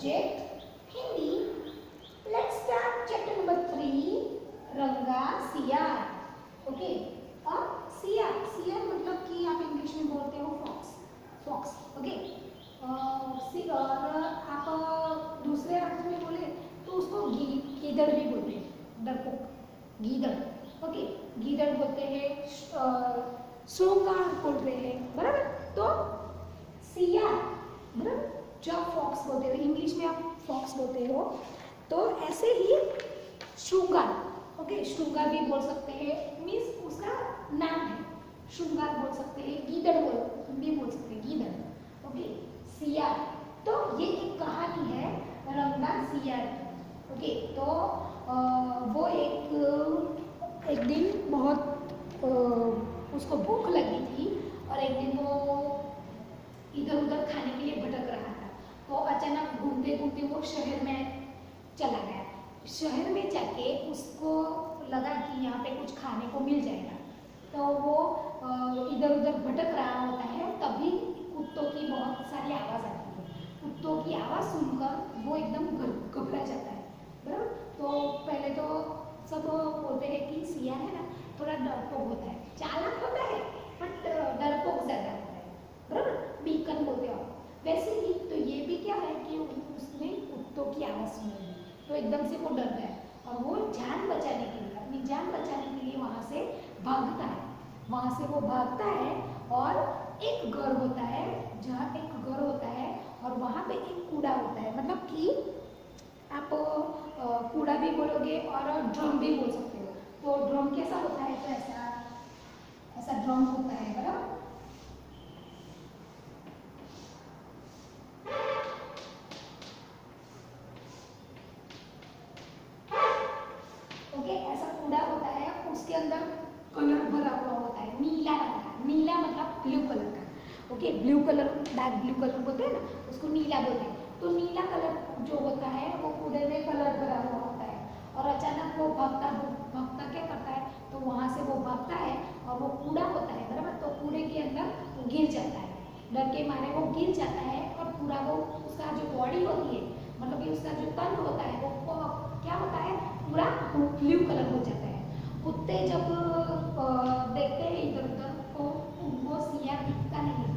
subject Hindi. Let's start chapter number 3, रंगा सियार. Okay, और सियार सियार मतलब कि आप इंग्लिश में बोलते हो फॉक्स. Fox, okay. और आप दूसरे अर्थ में बोले तो उसको गीदड़ भी बोलते हैं. डरपोक, गीदड़. ओके, गीदड़ बोलते हैं, श्रृंगार बोल रहे हैं, बराबर. तो सियार बराबर, जो आप फॉक्स बोलते हो, इंग्लिश में आप फॉक्स बोलते हो, तो ऐसे ही श्रृंगार. ओके, श्रृंगार भी बोल सकते हैं, मीन्स उसका नाम है. श्रृंगार बोल सकते हैं, गीदड़ भी बोल सकते हैं, गीदड़. ओके, सियार. तो ये एक कहानी है रंगा सियार की. ओके, तो वो एक दिन बहुत उसको भूख लगी थी और एक दिन वो इधर उधर खाने के लिए भटक रहा था. तो अचानक घूमते घूमते वो शहर में चला गया. शहर में जाके उसको लगा कि यहाँ पे कुछ खाने को मिल जाएगा. तो वो इधर उधर भटक रहा होता है, तभी कुत्तों की बहुत सारी आवाज़ आती है. कुत्तों की आवाज़ सुनकर वो एकदम घबरा जाता है, बराबर. तो पहले तो सब बोलते हैं कि सियार है ना, थोड़ा डरपोक होता है, चालाक होता है, बट डरपोक ज़्यादा होता है, बराबर. बीकन बोलते हो. वैसे ही तो ये भी क्या है कि उसने कुत्तों की आवाज़ सुनी, तो एकदम से वो डर गया और वो जान बचाने के लिए, अपनी जान बचाने के लिए वहाँ से भागता है. वहाँ से वो भागता है और एक घर होता है, जहाँ एक घर होता है और वहाँ पे एक कूड़ा होता है. मतलब कि आप कूड़ा भी बोलोगे और ड्रम भी बोल सकते हो. तो ड्रम कैसा होता है, तो ऐसा ड्रम होता है, बराबर. ओके, ऐसा कूड़ा होता है, उसके अंदर कलर भरा हुआ होता है, नीला रंग का. नीला मतलब ब्लू कलर का. Okay, blue colour, dark blue colour बोलते हैं ना, उसको नीला बोलते हैं. तो नीला कलर जो होता है वो कूड़े में कलर भरा हुआ होता है. और अचानक वो भागता क्या करता है, तो वहाँ से वो भागता है और वो कूड़ा होता है, बराबर. तो कूड़े के अंदर गिर जाता है. डर के मारे वो गिर जाता है और पूरा वो उसका जो बॉडी होती है, मतलब कि उसका जो तन होता है वो क्या होता है, पूरा ब्लू कलर हो जाता है. कुत्ते जब देखते हैं इधर उधर तो वो सियार दिखता नहीं,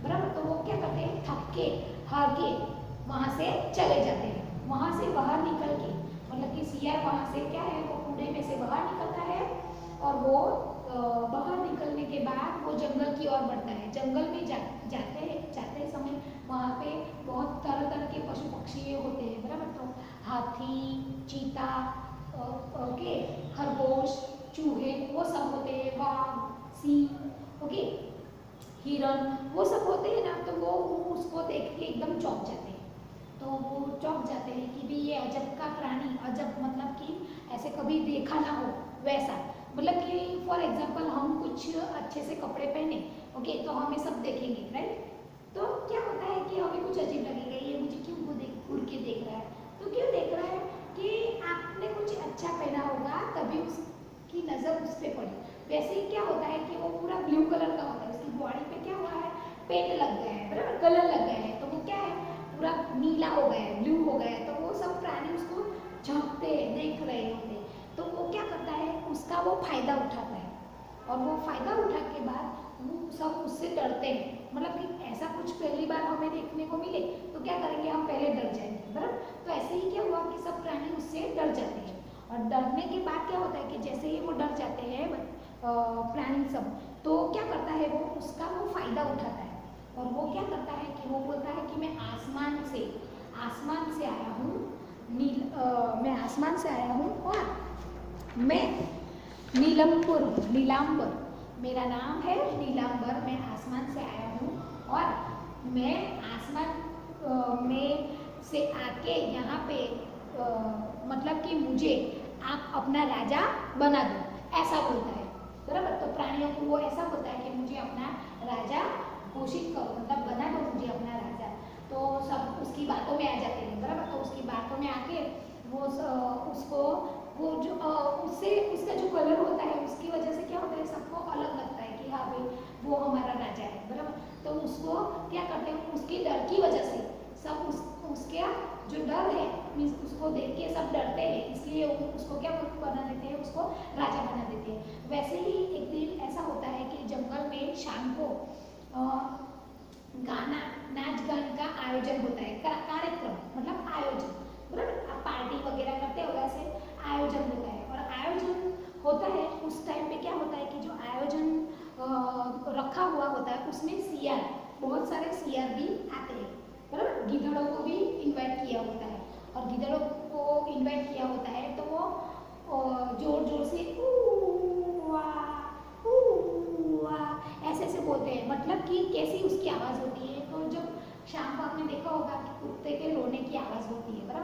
बराबर. तो वो क्या करते हैं, थक के हार के वहाँ से चले जाते हैं. वहाँ से बाहर निकल के, मतलब कि सियार वहाँ से क्या है, वो कूड़े में से बाहर निकलता है और वो बाहर निकलने के बाद वो जंगल की ओर बढ़ता है. जंगल में जाते समय वहाँ पे बहुत तरह तरह के पशु पक्षी होते हैं, बराबर. तो हाथी, चीता, ओके, खरगोश, चूहे, वो सब होते हैं. बाघ, सिंह, ओके, हिरण, वो सब होते हैं ना. तो वो उसको देख के एकदम चौंक जाते हैं. तो वो चौंक जाते हैं कि भी ये अजब का प्राणी, अजब मतलब कि ऐसे कभी देखा ना हो वैसा. मतलब कि फॉर एग्जाम्पल हम कुछ अच्छे से कपड़े पहने, ओके, तो हमें सब देखेंगे, राइट. तो क्या होता है कि हमें कुछ अजीब लगेगा, ये मुझे क्यों घूर के देख रहा है. तो क्यों देख रहा है कि आपने कुछ अच्छा पहना होगा तभी उसकी नज़र उस पर पड़ी. वैसे ही क्या होता है कि वो पूरा ब्लू कलर का होता है, उसकी बॉडी पे क्या हुआ है, पेंट लग गया है, बराबर, कलर लग गया है. तो वो क्या है, पूरा नीला हो गया है, ब्लू हो गया है. तो वो सब प्राणी उसको झांकते देख रहे होते हैं. तो वो क्या करता है, उसका वो फायदा उठाता है और वो फायदा उठा के बाद वो सब उससे डरते हैं. मतलब कि ऐसा कुछ पहली बार हमें देखने को मिले तो क्या करेंगे, हम पहले डर जाएंगे, बराबर. तो ऐसे ही क्या हुआ कि सब प्राणी उससे डर जाते हैं. और डरने के बाद क्या होता है कि जैसे ही वो डर जाते हैं प्राणी सब, तो क्या करता है, वो उसका वो फायदा उठाता है. और वो क्या करता है कि वो बोलता है कि मैं आसमान से आया हूँ, मैं आसमान से आया हूँ और मैं नीलांबर, मेरा नाम है नीलांबर. मैं आसमान से आया हूँ और मैं आसमान में से आके यहाँ पे मतलब कि मुझे आप अपना राजा बना दो, ऐसा बोलता है, बराबर. तो प्राणियों को वो ऐसा बोलता है कि मुझे अपना राजा घोषित करो, मतलब बना दो मुझे अपना राजा. तो सब उसकी बातों में आ जाते हैं, बराबर. तो उसकी बातों में आके वो उसको वो जो उससे उसका जो कलर होता है उसकी वजह से क्या होता है, सबको अलग लगता है कि हाँ भाई वो हमारा राजा है, बराबर. तो उसको क्या करते हैं, उसके डर की वजह से सब उसके जो राजा बना देते हैं। वैसे ही एक दिन ऐसा होता है कि जंगल में शाम को गाना नाच गान का आयोजन होता है, कार्यक्रम मतलब आयोजन, बराबर, आप पार्टी वगैरह करते हो वैसे आयोजन होता है। और आयोजन होता है उस टाइम पे क्या होता है कि जो आयोजन रखा हुआ होता है उसमें सियार, बहुत सारे सियार भी आते हैं, बराबर। गिद्धड़ों को भी इनवाइट किया होता है, और गिद्धड़ों को इनवाइट किया होता है तो वो जोर जोर से ऐसे ऐसे बोलते हैं, मतलब कि कैसी उसकी आवाज़ होती है। तो जब शाम को आपने देखा होगा कि कुत्ते के रोने की आवाज़ होती है, बराबर,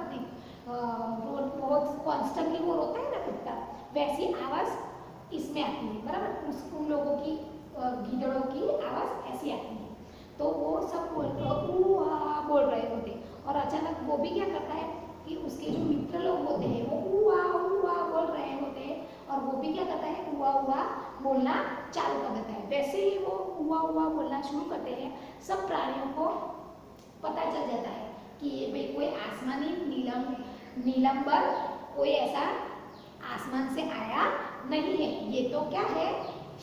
बहुत कॉन्स्टेंटली वो रोता है ना कुत्ता, वैसी आवाज़ इसमें आती है, बराबर। उन लोगों की गिद्धड़ों की आवाज़ ऐसी आती है। तो वो सब बोल रहे होते, और अचानक वो भी क्या करता है कि उसके जो मित्र लोग होते हैं वो बोल रहे होते हैं, और वो भी क्या करता है उआ बोलना चालू कर देता है। वैसे ही वो उआ बोलना शुरू करते हैं, सब प्राणियों को पता चल जाता है कि ये भाई कोई आसमानी नीलंबर कोई ऐसा आसमान से आया नहीं है, ये तो क्या है,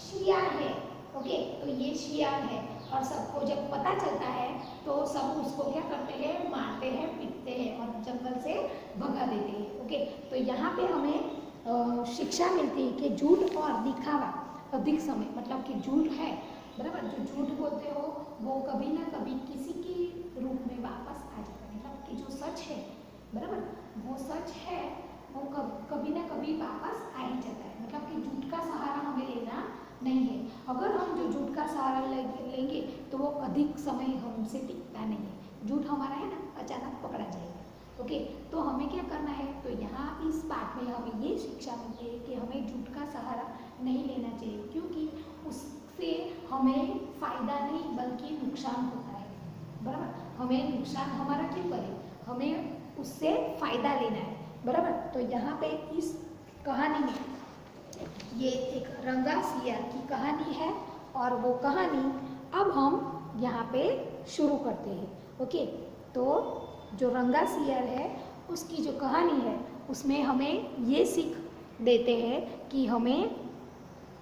शियार है। ओके, तो ये शियार है, और सबको जब पता चलता है तो सब उसको क्या करते हैं, मारते हैं, पीटते हैं और जंगल से भगा देते हैं। ओके, तो यहाँ पे हमें शिक्षा मिलती है कि झूठ और दिखावा अधिक समय, मतलब कि झूठ है, बराबर, जो झूठ बोलते हो वो कभी ना कभी किसी के रूप में वापस आ जाता है, मतलब कि जो सच है, बराबर, वो सच है, वो कभी ना कभी वापस आ ही जाता है। मतलब कि झूठ का सहारा हमें लेना नहीं है। अगर हम जो झूठ का सहारा लेंगे तो वो अधिक समय हमसे टिकता नहीं है। झूठ हमारा है ना, अचानक पकड़ा जाएगा। ओके, तो हमें क्या करना है, तो यहाँ इस पाठ में हमें ये शिक्षा मिलती है कि हमें झूठ का सहारा नहीं लेना चाहिए, क्योंकि उससे हमें फायदा नहीं बल्कि नुकसान होता है, बराबर। हमें नुकसान हमारा क्यों करे, हमें उससे फायदा लेना है, बराबर। तो यहाँ पे इस कहानी में ये एक रंगा सियार की कहानी है, और वो कहानी अब हम यहाँ पे शुरू करते हैं। ओके, तो जो रंगा सियार है उसकी जो कहानी है उसमें हमें ये सीख देते हैं कि हमें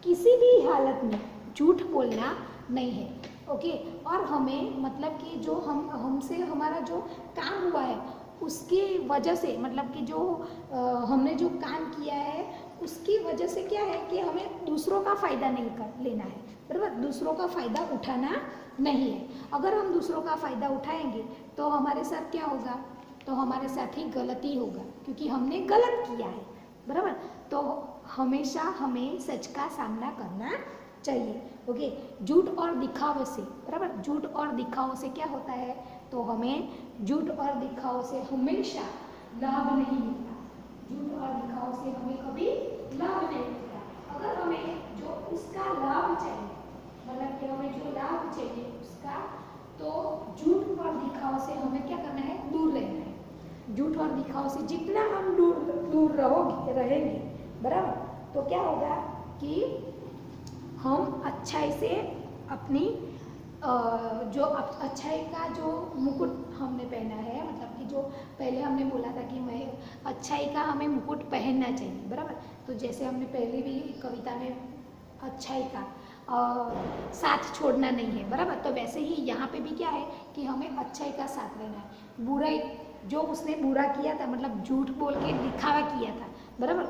किसी भी हालत में झूठ बोलना नहीं है। ओके, और हमें मतलब कि जो हमसे हमारा जो काम हुआ है उसकी वजह से, मतलब कि जो हमने जो काम किया है उसकी वजह से क्या है कि हमें दूसरों का फ़ायदा नहीं कर लेना है, बराबर, दूसरों का फ़ायदा उठाना नहीं है। अगर हम दूसरों का फ़ायदा उठाएंगे तो हमारे साथ क्या होगा, तो हमारे साथ ही गलती होगा, क्योंकि हमने गलत किया है, बराबर। तो हमेशा हमें सच का सामना करना चाहिए। ओके, झूठ और दिखावे से, बराबर, झूठ और दिखावे से क्या होता है, तो हमें झूठ और दिखावे से हमेशा लाभ नहीं मिलता। झूठ और दिखावे से हमें कभी लाभ नहीं मिलता। अगर हमें जो उसका लाभ चाहिए, मतलब कि हमें जो लाभ चाहिए उसका, तो झूठ और दिखावे से हमें क्या करना है, दूर रहना है। झूठ और दिखावे से जितना हम दूर रहेंगे, बराबर, तो क्या होगा कि हम अच्छाई से अपनी जो अच्छाई का जो मुकुट हमने पहना है, मतलब कि जो पहले हमने बोला था कि मैं अच्छाई का हमें मुकुट पहनना चाहिए, बराबर। तो जैसे हमने पहले भी कविता में अच्छाई का साथ छोड़ना नहीं है, बराबर। तो वैसे ही यहाँ पे भी क्या है कि हमें अच्छाई का साथ रहना है। बुराई, जो उसने बुरा किया था, मतलब झूठ बोल के दिखावा किया था, बराबर,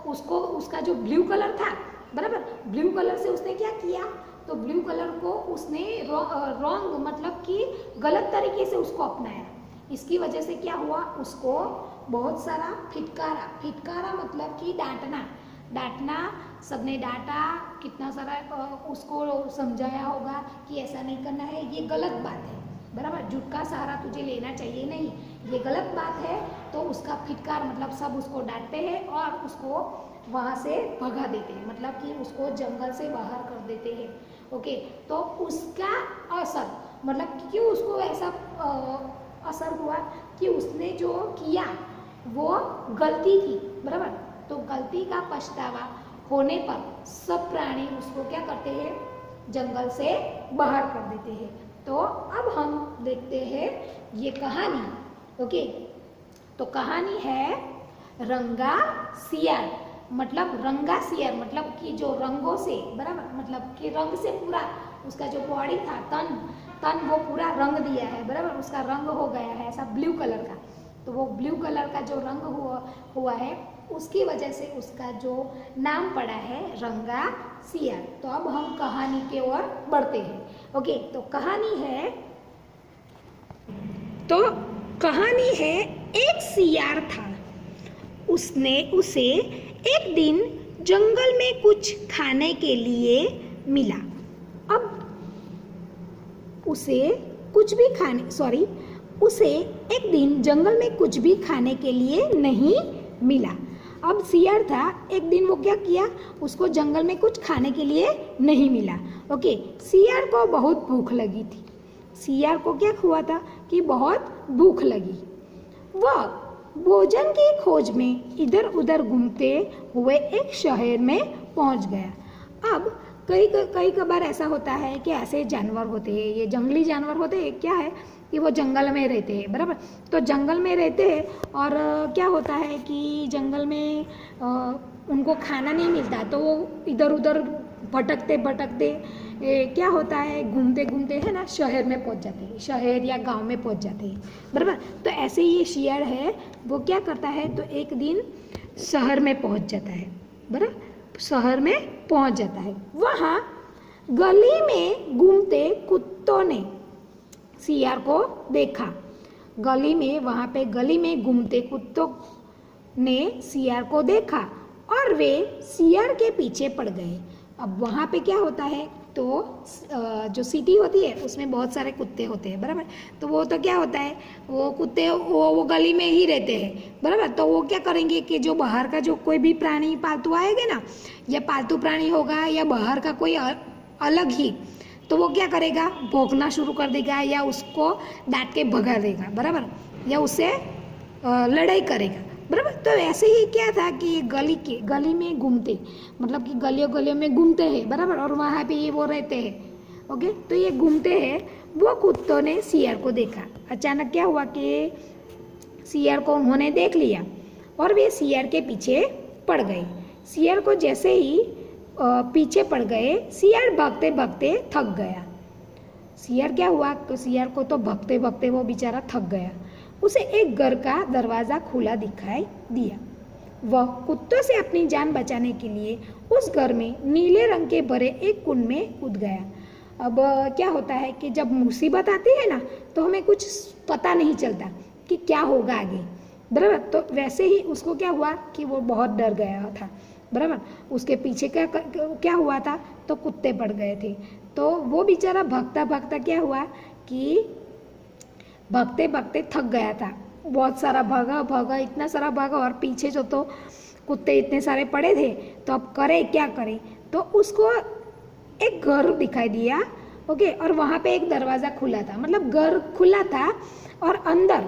उसको उसका जो ब्लू कलर था, बराबर, ब्लू कलर से उसने क्या किया, तो ब्लू कलर को उसने रॉन्ग, मतलब कि गलत तरीके से उसको अपनाया। इसकी वजह से क्या हुआ, उसको बहुत सारा फिटकारा मतलब कि डांटना, सबने डांटा, कितना सारा उसको समझाया होगा कि ऐसा नहीं करना है, ये गलत बात है, बराबर, झूठ का सहारा तुझे लेना चाहिए नहीं, ये गलत बात है। तो उसका फिटकार मतलब सब उसको डांटते हैं और उसको वहाँ से भगा देते हैं, मतलब कि उसको जंगल से बाहर कर देते हैं। ओके, तो उसका असर, मतलब क्यों उसको ऐसा असर हुआ कि उसने जो किया वो गलती की, बराबर। तो गलती का पछतावा होने पर सब प्राणी उसको क्या करते हैं, जंगल से बाहर कर देते हैं। तो अब हम देखते हैं ये कहानी। ओके, तो कहानी है रंगा सियार। मतलब रंगा सियार, मतलब कि जो रंगों से, बराबर, मतलब कि रंग से पूरा उसका जो बॉडी था, तन वो पूरा रंग दिया है, बराबर, उसका रंग हो गया है ऐसा ब्लू कलर का। तो वो ब्लू कलर का जो रंग हुआ है उसकी वजह से उसका जो नाम पड़ा है रंगा सियार। तो अब हम कहानी के ओर बढ़ते हैं। ओके, तो कहानी है एक सियार था, उसे एक दिन जंगल में कुछ खाने के लिए मिला। अब उसे एक दिन जंगल में कुछ भी खाने के लिए नहीं मिला। अब सियार था, एक दिन वो क्या किया, उसको जंगल में कुछ खाने के लिए नहीं मिला। ओके, सियार को बहुत भूख लगी थी। सियार को क्या हुआ था कि बहुत भूख लगी। वह भोजन की खोज में इधर उधर घूमते हुए एक शहर में पहुंच गया। अब कई कबार ऐसा होता है कि ऐसे जानवर होते हैं, ये जंगली जानवर होते हैं, क्या है कि वो जंगल में रहते हैं, बराबर। तो जंगल में रहते हैं और क्या होता है कि जंगल में उनको खाना नहीं मिलता, तो वो इधर उधर भटकते क्या होता है, घूमते घूमते है ना शहर में पहुंच जाते हैं, शहर या गांव में पहुंच जाते हैं, बराबर। तो ऐसे ही ये सियार है, वो क्या करता है, तो एक दिन शहर में पहुंच जाता है, बराबर, शहर में पहुंच जाता है। वहाँ गली में घूमते कुत्तों ने सियार को देखा। गली में घूमते कुत्तों ने सियार को देखा और वे सियार के पीछे पड़ गए। अब वहाँ पे क्या होता है, तो जो सिटी होती है उसमें बहुत सारे कुत्ते होते हैं, बराबर। तो वो तो क्या होता है, वो कुत्ते वो गली में ही रहते हैं, बराबर। तो वो क्या करेंगे कि जो बाहर का जो कोई भी प्राणी पालतू आएगा ना, या पालतू प्राणी होगा या बाहर का कोई अलग ही, तो वो क्या करेगा, भौंकना शुरू कर देगा या उसको डांट के भगा देगा, बराबर, या उससे लड़ाई करेगा, बराबर। तो ऐसे ही क्या था कि गली में घूमते, मतलब कि गलियों में घूमते हैं, बराबर, और वहाँ पे ये वो रहते हैं। ओके, तो ये घूमते हैं, वो कुत्तों ने सियार को देखा। अचानक क्या हुआ कि सियार को उन्होंने देख लिया और वे सियार के पीछे पड़ गए। सियार को जैसे ही पीछे पड़ गए, सियार भागते भागते थक गया। सियार क्या हुआ, तो सियार को तो भागते भागते वो बेचारा थक गया। उसे एक घर का दरवाज़ा खुला दिखाई दिया। वह कुत्तों से अपनी जान बचाने के लिए उस घर में नीले रंग के भरे एक कुंड में कूद गया। अब क्या होता है कि जब मुसीबत आती है ना, तो हमें कुछ पता नहीं चलता कि क्या होगा आगे, बराबर। तो वैसे ही उसको क्या हुआ कि वो बहुत डर गया था, बराबर। उसके पीछे क्या हुआ था, तो कुत्ते पड़ गए थे। तो वो बेचारा भागता भागता क्या हुआ कि भागते भागते थक गया था, बहुत सारा भागा, इतना सारा भागा, और पीछे जो तो कुत्ते इतने सारे पड़े थे। तो अब क्या करे, तो उसको एक घर दिखाई दिया। ओके, और वहाँ पे एक दरवाज़ा खुला था, मतलब घर खुला था, और अंदर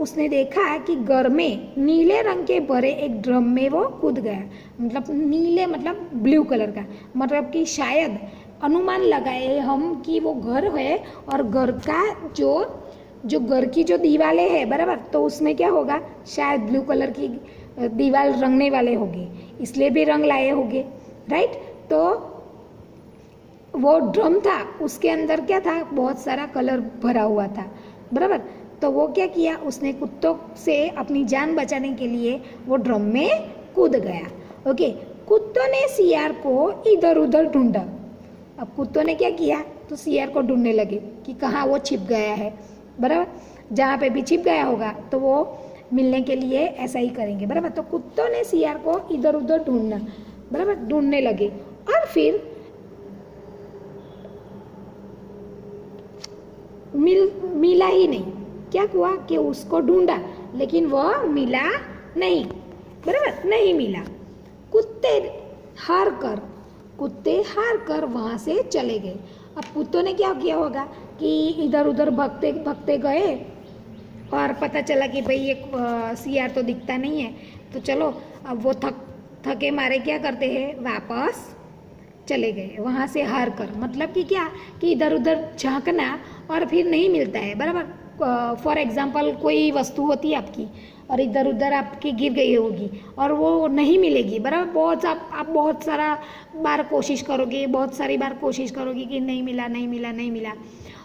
उसने देखा कि घर में नीले रंग के भरे एक ड्रम में वो कूद गया। मतलब नीले मतलब ब्लू कलर का, मतलब कि शायद अनुमान लगाए हम कि वो घर है, और घर का जो घर की जो दीवारें है, बराबर, तो उसमें क्या होगा, शायद ब्लू कलर की दीवार रंगने वाले होंगे, इसलिए भी रंग लाए होंगे, राइट। तो वो ड्रम था, उसके अंदर क्या था, बहुत सारा कलर भरा हुआ था, बराबर। तो वो क्या किया, उसने कुत्तों से अपनी जान बचाने के लिए वो ड्रम में कूद गया। ओके, कुत्तों ने सियार को इधर उधर ढूंढा। अब कुत्तों ने क्या किया, तो सियार को ढूंढने लगे कि कहाँ वो छिप गया है, बराबर। जहाँ पे भी छिप गया होगा तो वो मिलने के लिए ऐसा ही करेंगे, बराबर। तो कुत्तों ने सियार को इधर उधर ढूंढना, बराबर, ढूंढने लगे, और फिर मिला ही नहीं। क्या हुआ कि उसको ढूंढा, लेकिन वह मिला नहीं, बराबर, नहीं मिला। कुत्ते हार कर वहाँ से चले गए। अब कुत्तों ने क्या किया होगा कि इधर उधर भगते भगते गए, और पता चला कि भाई ये सियार तो दिखता नहीं है, तो चलो अब वो थके मारे क्या करते हैं, वापस चले गए वहाँ से हार कर। मतलब कि क्या कि इधर उधर झांकना और फिर नहीं मिलता है, बराबर। फॉर एग्जाम्पल कोई वस्तु होती है आपकी, और इधर उधर आपकी गिर गई होगी और वो नहीं मिलेगी, बराबर। आप बहुत सारा बार कोशिश करोगे, बहुत सारी बार कोशिश करोगे कि नहीं मिला नहीं मिला नहीं मिला,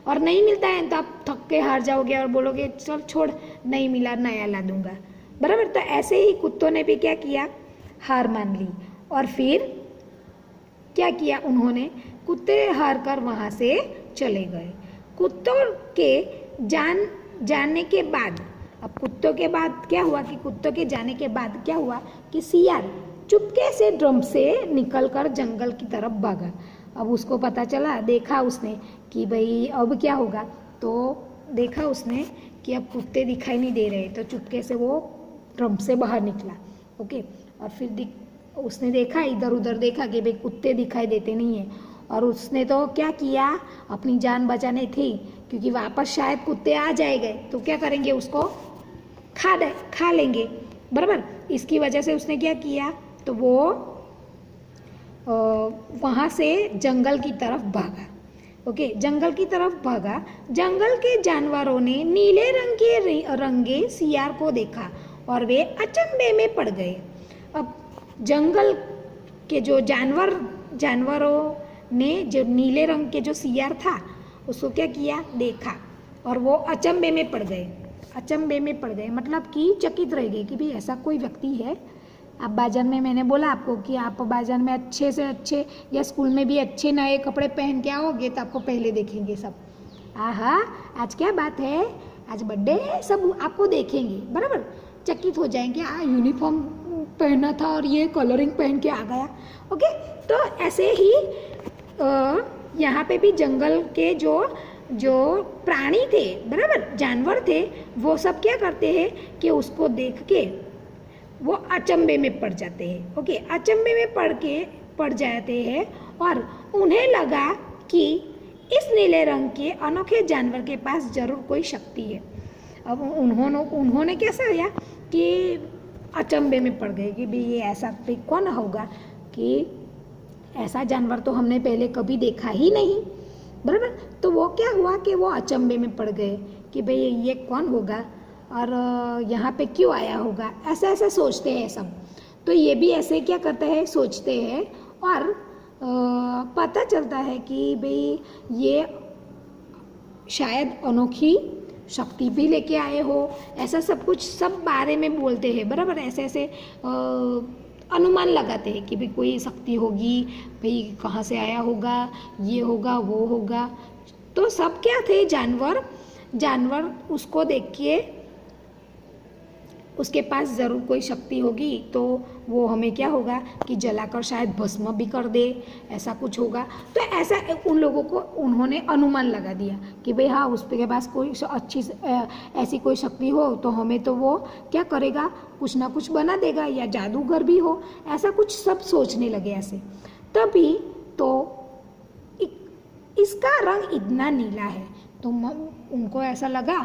और नहीं मिलता है तो आप थक के हार जाओगे और बोलोगे चल छोड़, नहीं मिला नया ला दूंगा, बराबर। तो ऐसे ही कुत्तों ने भी क्या किया, हार मान ली। और फिर क्या किया उन्होंने, कुत्ते हार कर वहाँ से चले गए। कुत्तों के जाने के बाद, अब कुत्तों के बाद क्या हुआ कि कुत्तों के जाने के बाद क्या हुआ कि सियार चुपके से ड्रम से निकलकर जंगल की तरफ भागा। अब उसको पता चला, देखा उसने कि भाई अब क्या होगा, तो देखा उसने कि अब कुत्ते दिखाई नहीं दे रहे, तो चुपके से वो ड्रम से बाहर निकला। ओके, और फिर उसने देखा, इधर उधर देखा कि भाई कुत्ते दिखाई देते नहीं हैं, और उसने तो क्या किया, अपनी जान बचाने थी क्योंकि वापस शायद कुत्ते आ जाएंगे तो क्या करेंगे, उसको खा लेंगे, बराबर। इसकी वजह से उसने क्या किया, तो वो वहाँ से जंगल की तरफ भागा। ओके, जंगल की तरफ भागा। जंगल के जानवरों ने नीले रंग के रंगे सियार को देखा और वे अचंभे में पड़ गए। अब जंगल के जो जानवरों ने जो नीले रंग के जो सियार था उसको क्या किया, देखा, और वो अचंभे में पड़ गए। अचंभे में पड़ गए मतलब कि चकित रह गए कि भाई ऐसा कोई व्यक्ति है। आप बाजार में, मैंने बोला आपको कि आप बाजार में अच्छे से अच्छे या स्कूल में भी अच्छे नए कपड़े पहन के आओगे तो आपको पहले देखेंगे सब, आहा आज क्या बात है, आज बर्थडे है, सब आपको देखेंगे, बराबर। चकित हो जाएंगे, यूनिफॉर्म पहना था और ये कलरिंग पहन के आ गया। ओके, तो ऐसे ही यहाँ पे भी जंगल के जो प्राणी थे, बराबर, जानवर थे, वो सब क्या करते हैं कि उसको देख के वो अचंभे में पड़ जाते हैं। ओके, अचंभे में पड़ जाते हैं और उन्हें लगा कि इस नीले रंग के अनोखे जानवर के पास जरूर कोई शक्ति है। अब उन्होंने कैसा किया कि अचंभे में पड़ गए कि भाई ये ऐसा भी कौन होगा कि ऐसा जानवर तो हमने पहले कभी देखा ही नहीं, बराबर। तो वो क्या हुआ कि वो अचंभे में पड़ गए कि भाई ये कौन होगा और यहाँ पे क्यों आया होगा, ऐसा ऐसा सोचते हैं सब। तो ये भी ऐसे क्या करते हैं, सोचते हैं, और पता चलता है कि भाई ये शायद अनोखी शक्ति भी लेके आए हो, ऐसा सब कुछ सब बारे में बोलते हैं, बराबर। ऐसे ऐसे अनुमान लगाते हैं कि भाई कोई शक्ति होगी, भाई कहाँ से आया होगा, ये होगा वो होगा। तो सब क्या थे, जानवर उसको देख के उसके पास ज़रूर कोई शक्ति होगी, तो वो हमें क्या होगा कि जलाकर शायद भस्म भी कर दे, ऐसा कुछ होगा। तो ऐसा उन लोगों को उन्होंने अनुमान लगा दिया कि भाई हाँ उसके पास कोई अच्छी ऐसी कोई शक्ति हो तो हमें तो वो क्या करेगा, कुछ ना कुछ बना देगा, या जादूगर भी हो, ऐसा कुछ सब सोचने लगे ऐसे। तभी तो इसका रंग इतना नीला है, तो उनको ऐसा लगा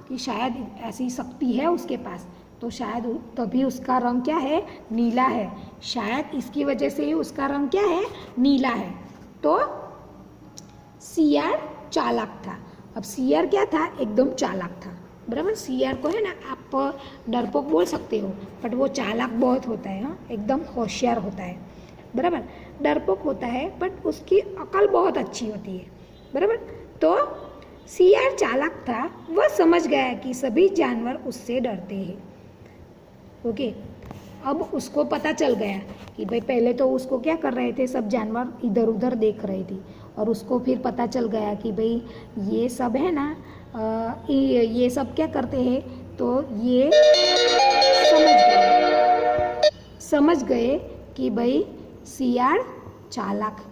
कि शायद ऐसी शक्ति है उसके पास, तो शायद तभी उसका रंग क्या है, नीला है, शायद इसकी वजह से ही उसका रंग क्या है, नीला है। तो सियार चालाक था। अब सियार क्या था, एकदम चालाक था, बराबर। सियार को है ना आप डरपोक बोल सकते हो, बट वो चालाक बहुत होता है, हाँ, एकदम होशियार होता है, बराबर। डरपोक होता है बट उसकी अकल बहुत अच्छी होती है, बराबर। तो सियार चालाक था, वह समझ गया कि सभी जानवर उससे डरते हैं। ओके, अब उसको पता चल गया कि भाई पहले तो उसको क्या कर रहे थे, सब जानवर इधर उधर देख रहे थे, और उसको फिर पता चल गया कि भाई ये सब है ना, ये सब क्या करते हैं, तो ये समझ गए कि भाई सियार चालाक,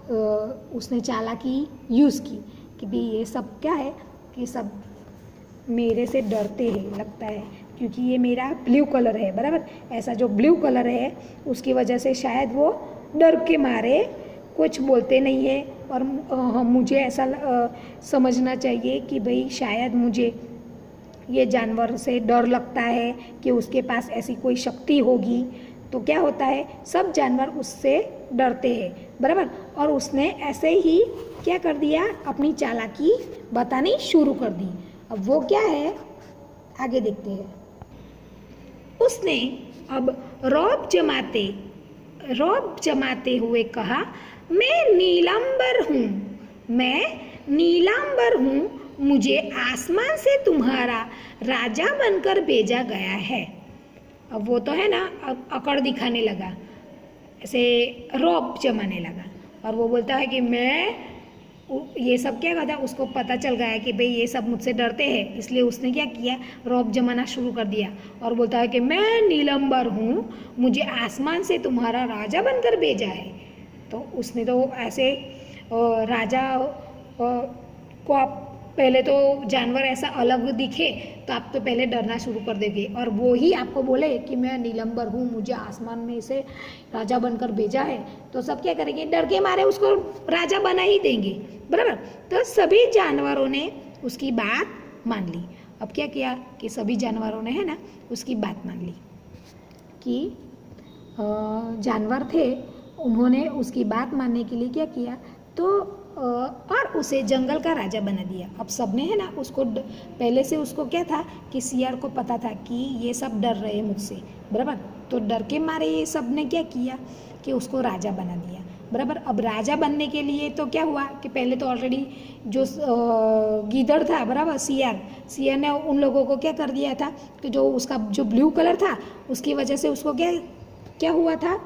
उसने चालाकी यूज़ की कि भाई ये सब क्या है कि सब मेरे से डरते हैं लगता है, क्योंकि ये मेरा ब्लू कलर है, बराबर। ऐसा जो ब्लू कलर है उसकी वजह से शायद वो डर के मारे कुछ बोलते नहीं है, और मुझे ऐसा समझना चाहिए कि भाई शायद मुझे ये जानवर से डर लगता है कि उसके पास ऐसी कोई शक्ति होगी। तो क्या होता है, सब जानवर उससे डरते हैं, बराबर। और उसने ऐसे ही क्या कर दिया, अपनी चालाकी बतानी शुरू कर दी। अब वो क्या है, आगे देखते हैं। उसने अब रौब जमाते हुए कहा, मैं नीलांबर हूँ, मुझे आसमान से तुम्हारा राजा बनकर भेजा गया है। अब वो तो है ना, अब अकड़ दिखाने लगा, ऐसे रौब जमाने लगा, और वो बोलता है कि मैं ये सब क्या कहता है, उसको पता चल गया है कि भाई ये सब मुझसे डरते हैं, इसलिए उसने क्या किया, रौब जमाना शुरू कर दिया और बोलता है कि मैं नीलंबर हूँ, मुझे आसमान से तुम्हारा राजा बनकर भेजा है। तो उसने तो ऐसे राजा को आप पहले तो जानवर ऐसा अलग दिखे तो आप तो पहले डरना शुरू कर देंगे, और वो ही आपको बोले कि मैं नीलंबर हूँ, मुझे आसमान में से राजा बनकर भेजा है, तो सब क्या करेंगे, डर के मारे उसको राजा बना ही देंगे, बराबर। तो सभी जानवरों ने उसकी बात मान ली। अब क्या किया कि सभी जानवरों ने है ना उसकी बात मान ली कि जानवर थे, उन्होंने उसकी बात मानने के लिए क्या किया, तो और उसे जंगल का राजा बना दिया। अब सबने है ना उसको पहले से उसको क्या था कि सियार को पता था कि ये सब डर रहे हैं मुझसे, बराबर। तो डर के मारे ये सब ने क्या किया कि उसको राजा बना दिया, बराबर। अब राजा बनने के लिए तो क्या हुआ कि पहले तो ऑलरेडी जो गीदड़ था, बराबर, सियार ने उन लोगों को क्या कर दिया था कि जो उसका जो ब्लू कलर था उसकी वजह से उसको क्या हुआ था,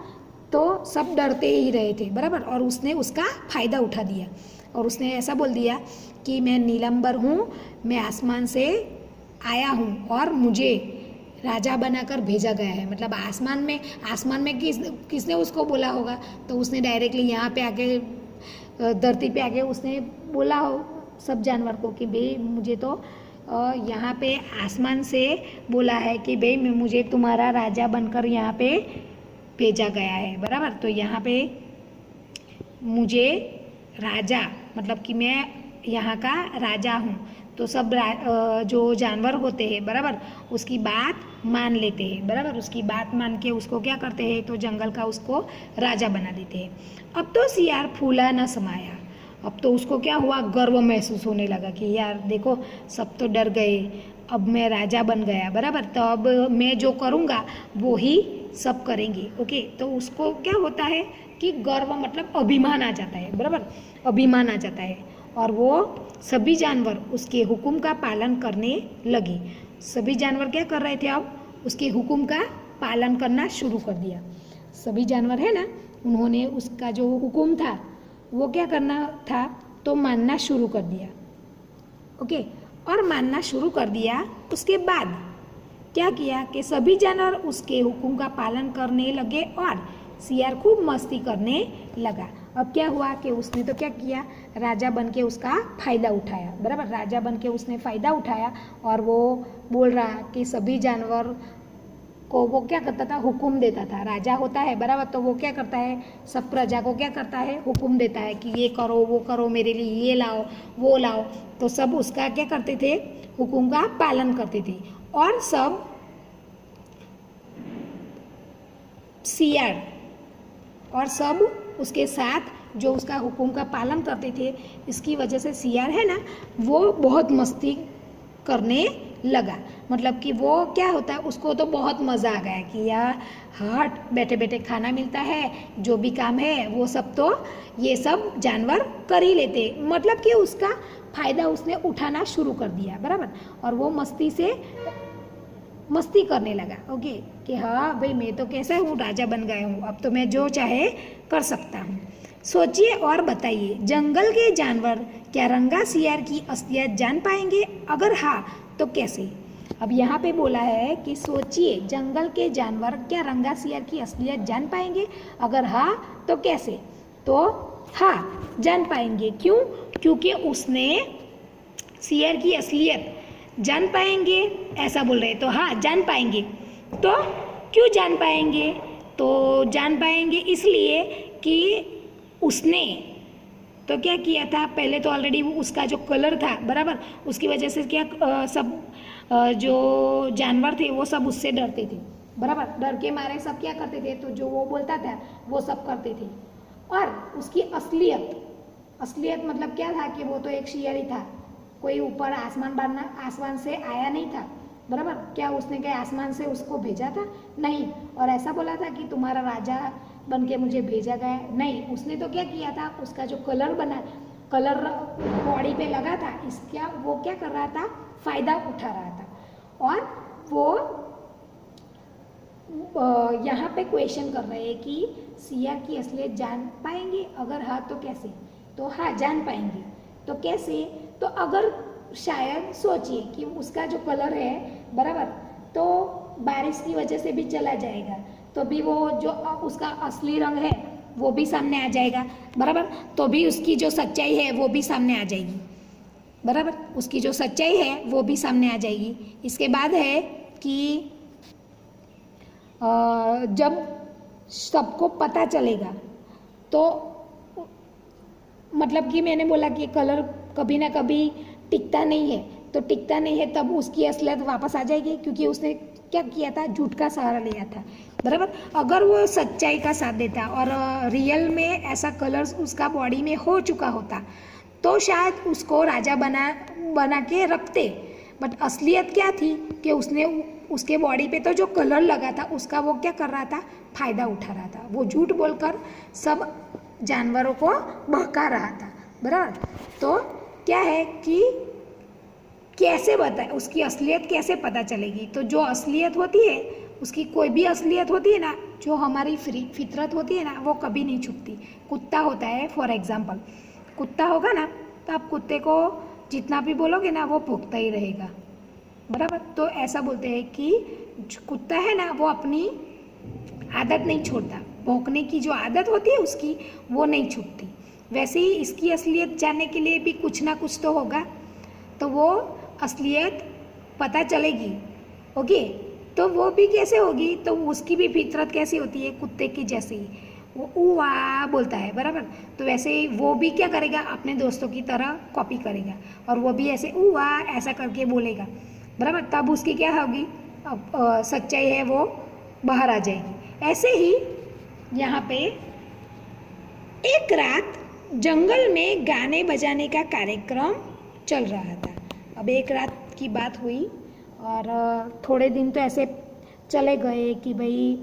तो सब डरते ही रहे थे, बराबर। और उसने उसका फ़ायदा उठा दिया और उसने ऐसा बोल दिया कि मैं नीलंबर हूँ, मैं आसमान से आया हूँ और मुझे राजा बनाकर भेजा गया है। मतलब आसमान में किसने उसको बोला होगा, तो उसने डायरेक्टली यहाँ पे आके धरती पे आके उसने बोला हो सब जानवर को कि भाई मुझे तो यहाँ पे आसमान से बोला है कि भाई मुझे तुम्हारा राजा बनकर यहाँ पे भेजा गया है, बराबर। तो यहाँ पे मुझे राजा मतलब कि मैं यहाँ का राजा हूँ, तो सब जो जानवर होते हैं, बराबर, उसकी बात मान लेते हैं, बराबर। उसकी बात मान के उसको क्या करते हैं, तो जंगल का उसको राजा बना देते हैं। अब तो सियार फूला न समाया, अब तो उसको क्या हुआ, गर्व महसूस होने लगा कि यार देखो सब तो डर गए, अब मैं राजा बन गया, बराबर। तो अब मैं जो करूँगा वो ही सब करेंगे, ओके। तो उसको क्या होता है कि गर्व मतलब अभिमान आ जाता है, बराबर, अभिमान आ जाता है। और वो सभी जानवर उसके हुक्म का पालन करने लगे। सभी जानवर क्या कर रहे थे, अब उसके हुक्म का पालन करना शुरू कर दिया। सभी जानवर है ना, उन्होंने उसका जो हुक्म था वो क्या करना था, तो मानना शुरू कर दिया, ओके। और मानना शुरू कर दिया, उसके बाद क्या किया कि सभी जानवर उसके हुक्म का पालन करने लगे और सियार खूब मस्ती करने लगा। अब क्या हुआ कि उसने तो क्या किया, राजा बन के उसका फ़ायदा उठाया, बराबर। राजा बन के उसने फ़ायदा उठाया और वो बोल रहा कि सभी जानवर को वो क्या करता था, हुक्म देता था। राजा होता है, बराबर, तो वो क्या करता है, सब प्रजा को क्या करता है, हुक्म देता है कि ये करो वो करो, मेरे लिए ये लाओ वो लाओ। तो सब उसका क्या करते थे, हुक्म का पालन करते थे। और सब सियार और सब उसके साथ जो उसका हुक्म का पालन करते थे, इसकी वजह से सियार है ना वो बहुत मस्ती करने लगा। मतलब कि वो क्या होता है, उसको तो बहुत मज़ा आ गया कि यार हट बैठे बैठे खाना मिलता है, जो भी काम है वो सब तो ये सब जानवर कर ही लेते, मतलब कि उसका फ़ायदा उसने उठाना शुरू कर दिया, बराबर। और वो मस्ती करने लगा, ओके, कि हाँ भाई मैं तो कैसा हूँ, राजा बन गया हूँ, अब तो मैं जो चाहे कर सकता हूँ। सोचिए और बताइए, जंगल के जानवर क्या रंगा सियार की असलियत जान पाएंगे? अगर हाँ तो कैसे? अब यहाँ पे बोला है कि सोचिए, जंगल के जानवर क्या रंगा सियार की असलियत जान पाएंगे? अगर हाँ तो कैसे? तो हाँ जान पाएंगे। क्यों? क्योंकि उसने सियार की असलियत जान पाएंगे, ऐसा बोल रहे हैं, तो हाँ जान पाएंगे। तो क्यों जान पाएंगे? तो जान पाएंगे इसलिए कि उसने तो क्या किया था, पहले तो ऑलरेडी वो उसका जो कलर था, बराबर, उसकी वजह से क्या सब जो जानवर थे वो सब उससे डरते थे, बराबर। डर के मारे सब क्या करते थे, तो जो वो बोलता था वो सब करते थे। और उसकी असलियत मतलब क्या था कि वो तो एक शेर ही था, कोई ऊपर आसमान से आया नहीं था, बराबर। क्या उसने क्या आसमान से उसको भेजा था? नहीं। और ऐसा बोला था कि तुम्हारा राजा बन के मुझे भेजा गया? नहीं। उसने तो क्या किया था, उसका जो कलर बॉडी पे लगा था, इसका वो क्या कर रहा था, फायदा उठा रहा था। और वो यहाँ पे क्वेश्चन कर रहे हैं कि सीआर की असलियत जान पाएंगे? अगर हाँ तो कैसे? तो हाँ, जान पाएंगे। तो कैसे? तो अगर शायद सोचिए कि उसका जो कलर है, बराबर, तो बारिश की वजह से भी चला जाएगा, तो भी वो जो उसका असली रंग है वो भी सामने आ जाएगा, बराबर। तो भी उसकी जो सच्चाई है वो भी सामने आ जाएगी, बराबर। उसकी जो सच्चाई है वो भी सामने आ जाएगी। इसके बाद है कि जब सबको पता चलेगा तो मतलब कि मैंने बोला कि कलर कभी ना कभी टिकता नहीं है, तो टिकता नहीं है तब उसकी असलियत वापस आ जाएगी, क्योंकि उसने क्या किया था, झूठ का सहारा लिया था, बराबर। अगर वो सच्चाई का साथ देता और रियल में ऐसा कलर्स उसका बॉडी में हो चुका होता तो शायद उसको राजा बना के रखते। बट असलियत क्या थी कि उसने उसके बॉडी पे तो जो कलर लगा था उसका वो क्या कर रहा था, फायदा उठा रहा था। वो झूठ बोलकर सब जानवरों को बहका रहा था, बराबर। तो क्या है कि कैसे बताए उसकी असलियत कैसे पता चलेगी? तो जो असलियत होती है, उसकी कोई भी असलियत होती है ना, जो हमारी फितरत होती है ना, वो कभी नहीं छुपती। कुत्ता होता है, फॉर एग्जाम्पल, कुत्ता होगा ना, तो आप कुत्ते को जितना भी बोलोगे ना वो भौंकता ही रहेगा, बराबर। तो ऐसा बोलते हैं कि कुत्ता है ना, वो अपनी आदत नहीं छोड़ता, भौंकने की जो आदत होती है उसकी, वो नहीं छूटती। वैसे ही इसकी असलियत जानने के लिए भी कुछ ना कुछ तो होगा, तो वो असलियत पता चलेगी। ओके, तो वो भी कैसे होगी? तो उसकी भी फितरत कैसी होती है, कुत्ते की जैसी, वो ऊ आ बोलता है, बराबर। तो वैसे ही वो भी क्या करेगा, अपने दोस्तों की तरह कॉपी करेगा, और वो भी ऐसे ऊ आ ऐसा करके बोलेगा, बराबर। तब उसकी क्या होगी, सच्चाई है वो बाहर आ जाएगी। ऐसे ही यहाँ पे एक रात जंगल में गाने बजाने का कार्यक्रम चल रहा था। अब एक रात की बात हुई और थोड़े दिन तो ऐसे चले गए कि भाई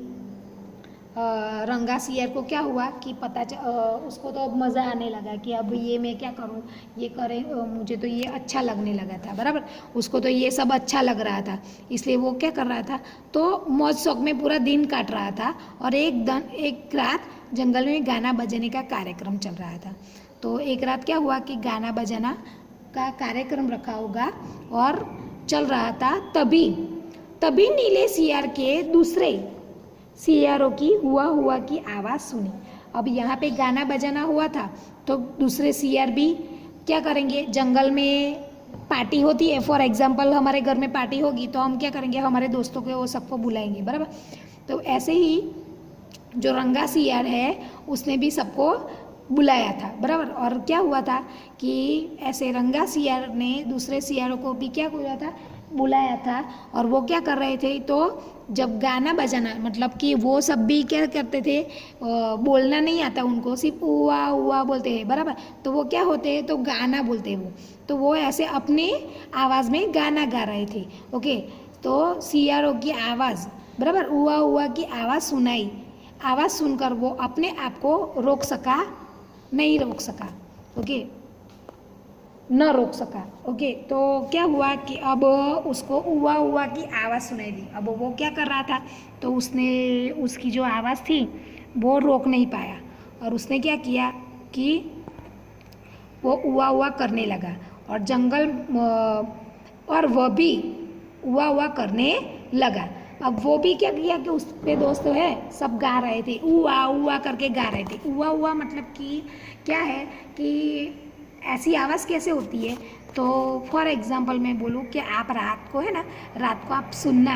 रंगा सियर को क्या हुआ कि उसको तो अब मज़ा आने लगा कि अब ये मैं क्या करूँ, ये करें, मुझे तो ये अच्छा लगने लगा था, बराबर। उसको तो ये सब अच्छा लग रहा था, इसलिए वो क्या कर रहा था, तो मौज शौक में पूरा दिन काट रहा था। और एक रात जंगल में गाना बजाने का कार्यक्रम चल रहा था। तो एक रात क्या हुआ कि गाना बजाना का कार्यक्रम रखा होगा और चल रहा था। तभी नीले सियार के दूसरे सियारों की हुआ की आवाज़ सुनी। अब यहाँ पे गाना बजाना हुआ था, तो दूसरे सियार भी क्या करेंगे, जंगल में पार्टी होती है, फॉर एग्जांपल हमारे घर में पार्टी होगी तो हम क्या करेंगे, हमारे दोस्तों को वो सबको बुलाएंगे, बराबर। तो ऐसे ही जो रंगा सियार है उसने भी सबको बुलाया था, बराबर। और क्या हुआ था कि ऐसे रंगा सियार ने दूसरे सियारों को भी क्या हुआ था, बुलाया था। और वो क्या कर रहे थे, तो जब गाना बजाना, मतलब कि वो सब भी क्या करते थे, बोलना नहीं आता उनको, सिर्फ हुआ हुआ बोलते हैं, बराबर। तो वो क्या होते हैं, तो गाना बोलते हैं वो। तो वो ऐसे अपने आवाज़ में गाना गा रहे थे। ओके, तो सियारों की आवाज़, बराबर, हुआ की आवाज़ सुनाई। आवाज़ सुनकर वो अपने आप को नहीं रोक सका। ओके, न रोक सका। ओके, तो क्या हुआ कि अब उसको हुआ की आवाज़ सुनाई दी। अब वो क्या कर रहा था, तो उसकी जो आवाज़ थी वो रोक नहीं पाया, और उसने क्या किया कि वो हुआ करने लगा। और और वह भी हुआ करने लगा। अब वो भी क्या किया कि उस पे दोस्त है सब गा रहे थे, हुआ करके गा रहे थे। हुआ मतलब कि क्या है कि ऐसी आवाज़ कैसे होती है, तो फॉर एग्जांपल मैं बोलूँ कि आप रात को है ना, रात को आप सुनना,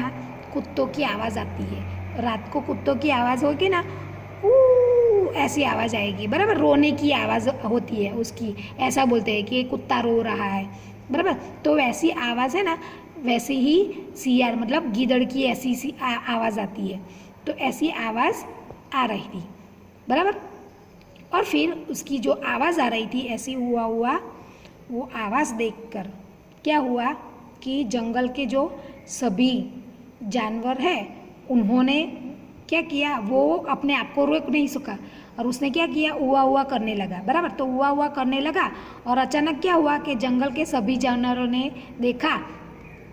कुत्तों की आवाज़ आती है, रात को कुत्तों की आवाज़ होगी ना, ऐसी आवाज़ आएगी, बराबर। रोने की आवाज़ होती है उसकी, ऐसा बोलते हैं कि कुत्ता रो रहा है, बराबर। तो वैसी आवाज़ है ना, वैसे ही सियार मतलब गीदड़ की ऐसी सी आवाज़ आती है। तो ऐसी आवाज़ आ रही थी, बराबर। और फिर उसकी जो आवाज़ आ रही थी ऐसी हुआ, वो आवाज़ देखकर क्या हुआ कि जंगल के जो सभी जानवर है उन्होंने क्या किया, वो अपने आप को रोक नहीं सका और उसने क्या किया, उआ उआ करने लगा, बराबर। तो उआ उआ करने लगा और अचानक क्या हुआ कि जंगल के सभी जानवरों ने देखा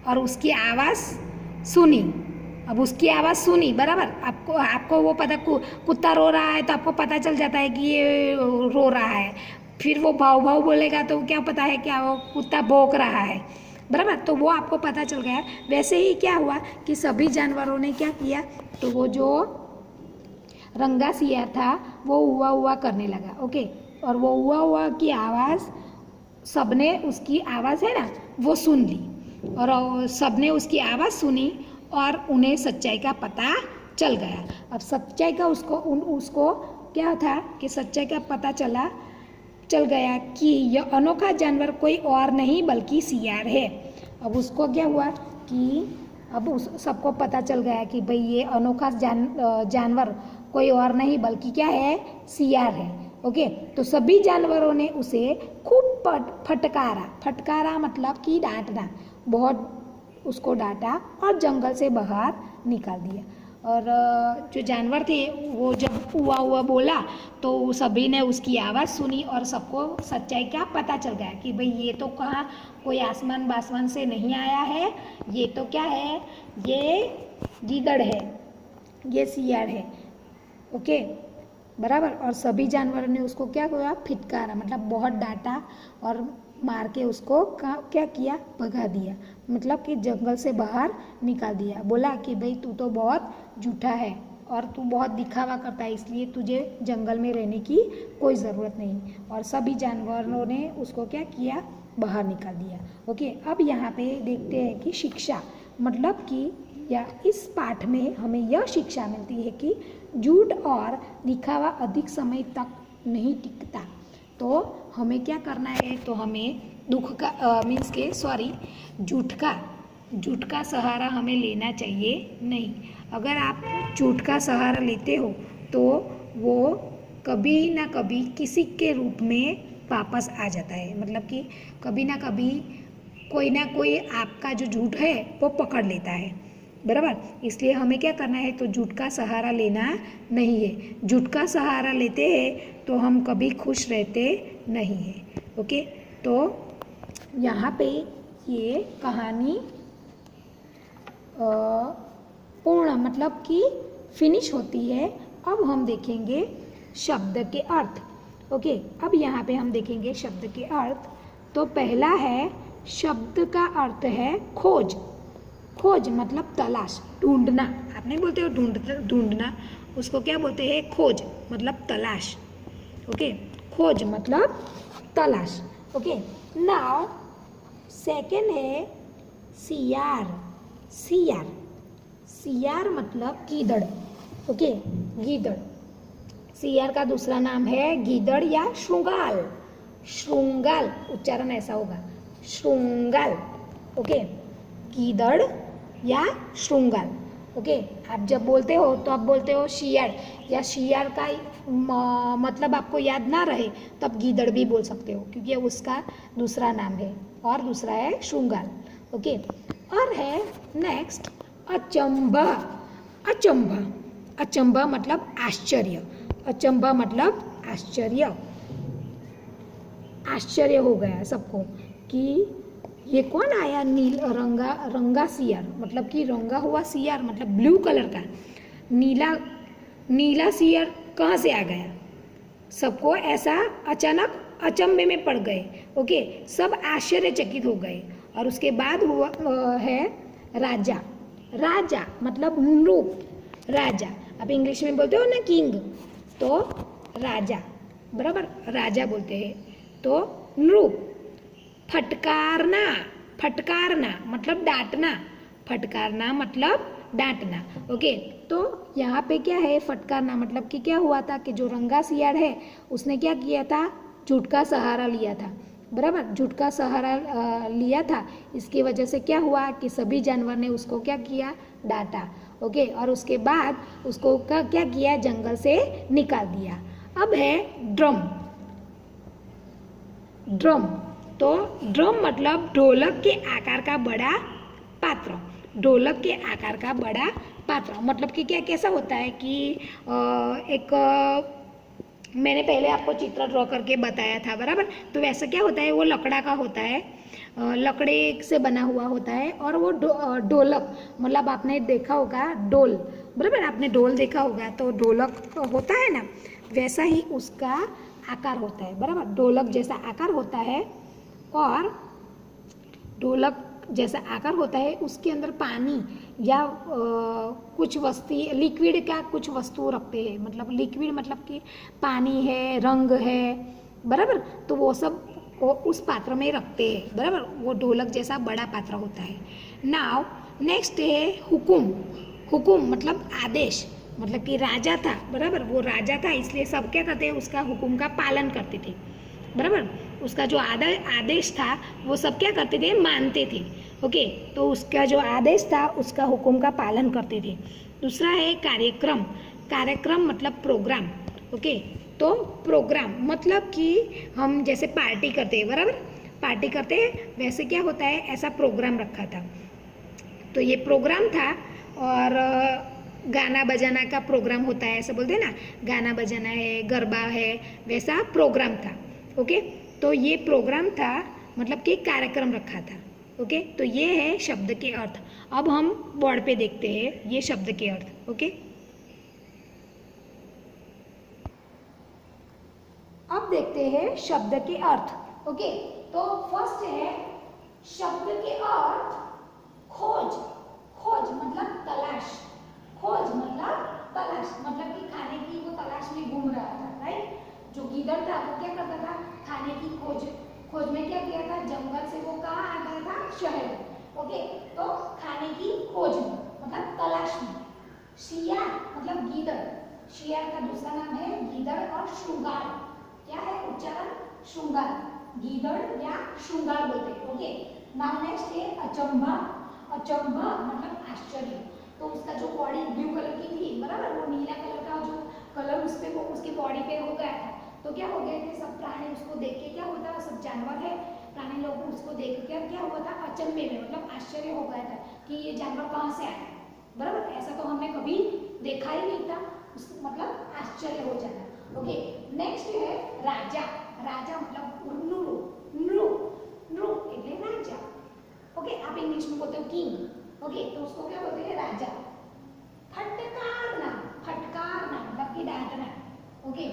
और उसकी आवाज़ सुनी। अब उसकी आवाज़ सुनी, बराबर। आपको वो पता, कुत्ता रो रहा है तो आपको पता चल जाता है कि ये रो रहा है। फिर वो भाव भाव बोलेगा तो क्या पता है क्या वो कुत्ता भौंक रहा है, बराबर। तो वो आपको पता चल गया। वैसे ही क्या हुआ कि सभी जानवरों ने क्या किया, तो वो जो रंगा सियार था वो हुआ हुआ करने लगा, ओके। और वो हुआ हुआ की आवाज़ सबने उसकी आवाज़ है ना वो सुन ली और सबने उसकी आवाज़ सुनी और उन्हें सच्चाई का पता चल गया। अब सच्चाई का उसको क्या था कि सच्चाई का पता चल गया कि यह अनोखा जानवर कोई और नहीं बल्कि सियार है। अब उसको क्या हुआ कि अब उस सबको पता चल गया कि भाई ये अनोखा जानवर कोई और नहीं बल्कि क्या है, सियार है, ओके। तो सभी जानवरों ने उसे खूब फटकारा मतलब कि डांटना, बहुत उसको डांटा और जंगल से बाहर निकाल दिया। और जो जानवर थे वो जब हुआ हुआ बोला तो सभी ने उसकी आवाज़ सुनी और सबको सच्चाई का पता चल गया कि भाई ये तो कहाँ कोई आसमान बासमान से नहीं आया है, ये तो क्या है, ये गीदड़ है, ये सियार है, ओके, बराबर। और सभी जानवरों ने उसको क्या किया, फिटकारा मतलब बहुत डांटा और मार के उसको क्या किया, भगा दिया, मतलब कि जंगल से बाहर निकाल दिया। बोला कि भाई तू तो बहुत झूठा है और तू बहुत दिखावा करता है, इसलिए तुझे जंगल में रहने की कोई ज़रूरत नहीं। और सभी जानवरों ने उसको क्या किया, बाहर निकाल दिया, ओके। अब यहाँ पे देखते हैं कि शिक्षा मतलब कि या इस पाठ में हमें यह शिक्षा मिलती है कि झूठ और दिखावा अधिक समय तक नहीं टिकता। तो हमें क्या करना है, तो हमें झूठ का सहारा हमें लेना चाहिए नहीं। अगर आप झूठ का सहारा लेते हो तो वो कभी ना कभी किसी के रूप में वापस आ जाता है, मतलब कि कभी ना कभी कोई ना कोई आपका जो झूठ है वो पकड़ लेता है, बराबर। इसलिए हमें क्या करना है, तो झूठ का सहारा लेना नहीं है। झूठ का सहारा लेते हैं तो हम कभी खुश रहते नहीं हैं, ओके। तो यहाँ पे ये कहानी पूर्ण मतलब कि फिनिश होती है। अब हम देखेंगे शब्द के अर्थ, ओके। अब यहाँ पे हम देखेंगे शब्द के अर्थ। तो पहला है, शब्द का अर्थ है खोज। खोज मतलब तलाश, ढूंढना। आप नहीं बोलते हो ढूंढना, उसको क्या बोलते हैं, खोज मतलब तलाश, ओके। खोज मतलब तलाश, ओके। नाउ सेकेंड है सियार। सियार मतलब गीदड़, ओके, गीदड़। सियार का दूसरा नाम है गीदड़ या श्रृंगाल, उच्चारण ऐसा होगा, श्रृंगाल, ओके। गीदड़ या श्रृंगाल, ओके। आप जब बोलते हो तो आप बोलते हो शियार, या शियार का मतलब आपको याद ना रहे तब गीदड़ भी बोल सकते हो, क्योंकि उसका दूसरा नाम है और दूसरा है श्रृंगाल, ओके। और है नेक्स्ट अचंभा। अचंभा मतलब आश्चर्य, अचंभा मतलब आश्चर्य हो गया सबको कि ये कौन आया, रंगा सियार, मतलब कि रंगा हुआ सियार मतलब ब्लू कलर का नीला सियार कहाँ से आ गया। सबको ऐसा अचानक अचंभे में पड़ गए, ओके। सब आश्चर्यचकित हो गए। और उसके बाद हुआ है राजा मतलब नृप, राजा। आप इंग्लिश में बोलते हो ना किंग, तो राजा, बराबर, राजा बोलते हैं। तो नृप। फटकारना मतलब डांटना, ओके। तो यहाँ पे क्या है, फटकारना मतलब कि क्या हुआ था कि जो रंगा सियार है उसने क्या किया था, झूठ का सहारा लिया था, बराबर, झूठ का सहारा लिया था। इसकी वजह से क्या हुआ कि सभी जानवर ने उसको क्या किया, डांटा, ओके। और उसके बाद उसको क्या किया, जंगल से निकाल दिया। अब है ड्रम। तो ड्रम मतलब ढोलक के आकार का बड़ा पात्र, ढोलक के आकार का बड़ा पात्र। मतलब कि क्या कैसा होता है कि मैंने पहले आपको चित्र ड्रॉ करके बताया था बराबर। तो वैसा क्या होता है, वो लकड़ा का होता है, लकड़े से बना हुआ होता है। और वो ढोलक मतलब आपने देखा होगा ढोल, बराबर, आपने ढोल देखा होगा तो ढोलक होता है ना, वैसा ही उसका आकार होता है बराबर। ढोलक जैसा आकार होता है और ढोलक जैसा आकार होता है, उसके अंदर पानी या कुछ वस्तु लिक्विड का कुछ वस्तु रखते हैं। मतलब लिक्विड मतलब कि पानी है, रंग है, बराबर। तो वो सब वो उस पात्र में रखते हैं बराबर। वो ढोलक जैसा बड़ा पात्र होता है। नाउ नेक्स्ट है हुकुम। हुकुम मतलब आदेश, मतलब कि राजा था बराबर, वो राजा था इसलिए सब क्या करते हैं, उसका हुकुम का पालन करते थे बराबर। उसका जो आदेश था वो सब क्या करते थे, मानते थे। ओके, तो उसका जो आदेश था उसका हुकुम का पालन करते थे। दूसरा है कार्यक्रम। कार्यक्रम मतलब प्रोग्राम। ओके, तो प्रोग्राम मतलब कि हम जैसे पार्टी करते हैं बराबर, पार्टी करते हैं वैसे क्या होता है, ऐसा प्रोग्राम रखा था। तो ये प्रोग्राम था। और गाना बजाना का प्रोग्राम होता है, ऐसा बोलते हैं ना, गाना बजाना है, गरबा है, वैसा प्रोग्राम था। ओके, तो ये प्रोग्राम था मतलब कि कार्यक्रम रखा था। ओके, तो ये है शब्द के अर्थ। अब हम बोर्ड पे देखते हैं ये शब्द के अर्थ। ओके, अब देखते हैं शब्द के अर्थ। ओके, तो फर्स्ट है शब्द के अर्थ खोज। खोज मतलब तलाश, खोज मतलब तलाश, मतलब कि खाने की वो तलाश में घूम रहा था, राइट। जो गीदड़ था वो क्या करता था, खाने की खोज, खोज में क्या किया था, जंगल से वो कहाँ आ गया था, शहर। ओके, तो खाने की खोज में मतलब तलाश में। शियार मतलब गीदड़, शियार का दूसरा नाम है गीदड़ और श्रृंगार। क्या है उच्चारण, श्रृंगार, गीदड़ या श्रृंगार बोलते हैं। ओके, नाउ नेक्स्ट है अचंभा। अचंभा मतलब आश्चर्य। तो उसका जो बॉडी ब्लू कलर की थी बराबर, वो नीला कलर का जो कलर उस पे वो उसकी बॉडी पे हो गया था। तो क्या हो गए थे सब प्राणी, उसको देख के क्या होता है, सब जानवर है प्राणी लोग उसको देख के क्या हुआ था, अचंभे में मतलब आश्चर्य हो गया था कि ये जानवर कहाँ से आया बराबर, ऐसा तो हमने कभी देखा ही नहीं था, मतलब आश्चर्य हो जाता। ओके, नेक्स्ट है राजा। राजा मतलब नृ, नृ, नृ એટલે राजा। ओके, आप इंग्लिश में बोलते हो किंग। ओके, तो उसको क्या बोलते हैं, राजा। फटकारना, फटकारना मतलब कि डांटना। ओके,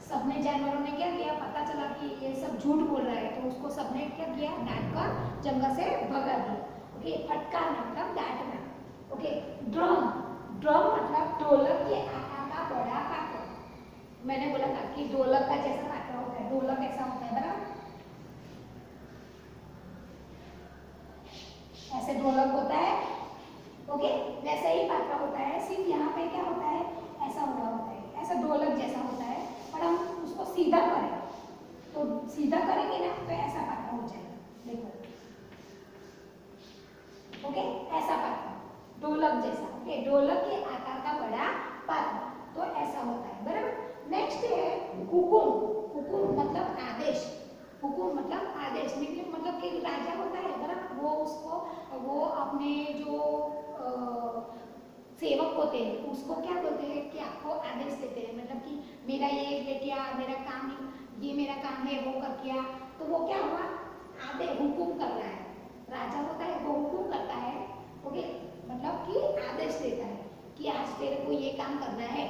सबने जानवरों ने क्या किया, पता चला कि ये सब झूठ बोल रहा है तो उसको सबने क्या किया, डांट कर जंगल से भगा दिया। ओके, फटकारना मतलब डांटना। Okay, drum. ड्रम मतलब ढोलक के आकार का बड़ा पात्र। मैंने बोला था कि ढोलक का जैसा पात्र होता है, ढोलक ऐसा होता है बराबर, ऐसे ढोलक होता है। ओके, वैसे ही पात्र होता है, सिर्फ यहाँ पे क्या होता है, ऐसा हुआ होता है, ऐसा ढोलक जैसा होता है। पर हम उसको सीधा करें तो सीधा करेंगे ना तो ऐसा पात्र हो जाएगा, देखो। ओके, ऐसा पात्र ढोलक जैसा। ओके, ढोलक के आकार का बड़ा पात्र, तो ऐसा होता है बराबर। नेक्स्ट है हुकुम। हुकुम मतलब आदेश। हुकुम मतलब आदेश, मतलब कि राजा होता है बराबर, वो उसको वो अपने जो सेवक होते हैं उसको क्या बोलते हैं कि आपको आदेश देते हैं, मतलब कि मेरा ये लेके आ, मेरा काम, ये मेरा काम है वो करके आ। तो वो क्या हुआ, आदेश, हुकुम कर रहा है। राजा होता है वो हुकुम करता है। ओके, मतलब कि आदेश देता है कि आज तेरे को ये काम करना है,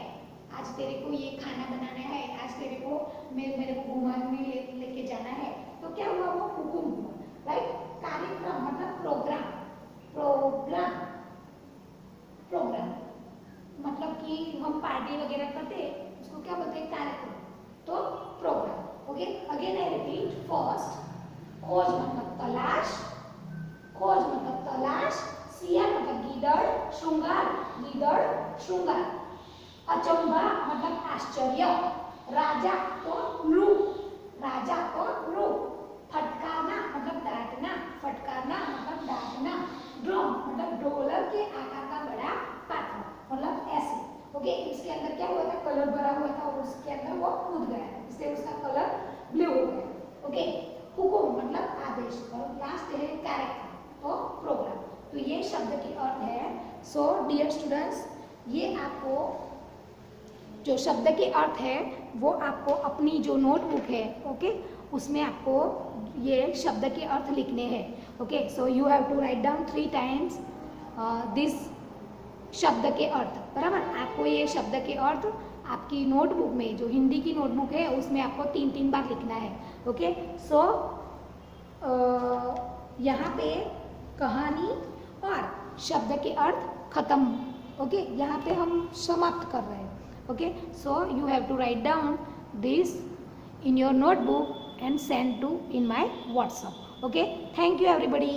आज तेरे को ये खाना बनाना है, आज तेरे को मेरे को घुमाने लेके जाना है। तो क्या हुआ, वो हुकुम हुआ, राइट। कार्यक्रम मतलब प्रोग्राम। प्रोग्राम, प्रोग्राम मतलब कि हम पार्टी वगैरह करते हैं उसको क्या बोलते हैं, कार्यक्रम, तो program. Okay, again I repeat, first खोज मतलब तलाश, खोज मतलब तलाश, सियार मतलब गीदड़, श्रृंगार, गीदड़ श्रृंगार, अचंभा मतलब आश्चर्य, राजा तो नृ, राजा तो नृ, फटकारना मतलब डांटना, फटकारना मतलब डांटना, ड्रम मतलब ढोलक के आकार का बड़ा पात्र, मतलब ऐसे। ओके, इसके अंदर क्या हुआ था, कलर भरा हुआ था और उसके अंदर वो कूद गया, इसलिए उसका कलर ब्लू हो गया। ओके, हुकुम मतलब आदेश, और लास्ट है कैरेक्टर तो प्रोग्राम। तो ये शब्द के अर्थ डियर स्टूडेंट्स, ये आपको जो शब्द के अर्थ है वो आपको अपनी जो नोटबुक है, ओके, उसमें आपको ये शब्द के अर्थ लिखने हैं. Okay, so you have to write down 3 times this शब्द के अर्थ. बराबर, आपको ये शब्द के अर्थ आपकी नोटबुक में, जो हिंदी की नोटबुक है उसमें आपको 3-3 बार लिखना है. ओके, सो यहाँ पे कहानी और शब्द के अर्थ खत्म. ओके, यहाँ पे हम समाप्त कर रहे हैं. Okay, so you have to write down this in your notebook and send to in my WhatsApp. Okay, thank you everybody.